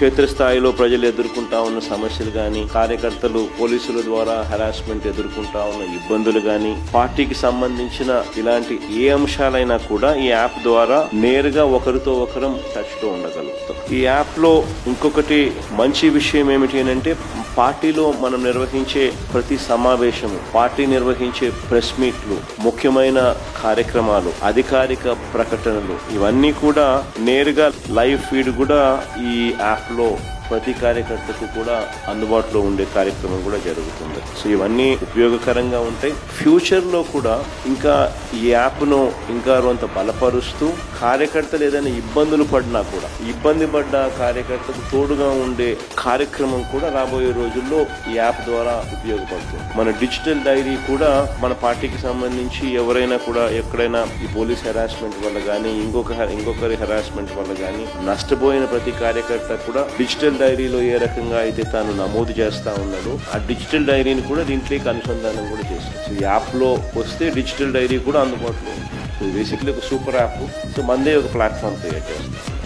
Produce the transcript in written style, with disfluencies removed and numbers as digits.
క్షేత్రస్థాయిలో ప్రజలు ఎదుర్కొంటా ఉన్న సమస్యలు కానీ, కార్యకర్తలు పోలీసుల ద్వారా హెరాస్మెంట్ ఎదుర్కొంటా ఉన్న ఇబ్బందులు కానీ, పార్టీకి సంబంధించిన ఇలాంటి ఏ అంశాలైనా కూడా ఈ యాప్ ద్వారా నేరుగా ఒకరితో ఒకరం టచ్ లో ఉండగలుగుతాం. ఈ యాప్ లో ఇంకొకటి మంచి విషయం ఏమిటి అంటే, పార్టీలో మనం నిర్వహించే ప్రతి సమావేశము, పార్టీ నిర్వహించే ప్రెస్ మీట్లు, ముఖ్యమైన కార్యక్రమాలు, అధికారిక ప్రకటనలు, ఇవన్నీ కూడా నేరుగా లైవ్ ఫీడ్ కూడా ఈ యాప్ లో ప్రతి కార్యకర్తకు కూడా అందుబాటులో ఉండే కార్యక్రమం కూడా జరుగుతుంది. సో ఇవన్నీ ఉపయోగకరంగా ఉంటాయి. ఫ్యూచర్ లో కూడా ఇంకా ఈ యాప్ ను ఇంకా కొంత బలపరుస్తూ, కార్యకర్తలు ఏదైనా ఇబ్బందులు పడినా కూడా, ఇబ్బంది పడ్డ కార్యకర్తకు తోడుగా ఉండే కార్యక్రమం కూడా రాబోయే రోజుల్లో ఈ యాప్ ద్వారా ఉపయోగపడుతుంది. మన డిజిటల్ డైరీ కూడా మన పార్టీకి సంబంధించి ఎవరైనా కూడా ఎక్కడైనా ఈ పోలీస్ హెరాస్మెంట్ వల్ల కానీ, ఇంకొకరి హెరాస్మెంట్ వల్ల కానీ నష్టపోయిన ప్రతి కార్యకర్త కూడా డిజిటల్ డైరీలో ఏ రకంగా అయితే తాను నమోదు చేస్తా ఉన్నాడో, ఆ డిజిటల్ డైరీని కూడా దీంట్లోకి అనుసంధానం కూడా చేస్తాం. సో ఈ యాప్ లో వస్తే డిజిటల్ డైరీ కూడా అందుబాటులో ఉంది. సో బేసిక్లీ ఒక సూపర్ యాప్. సో మందే ఒక ప్లాట్ఫామ్ క్రియేట్ చేస్తాం.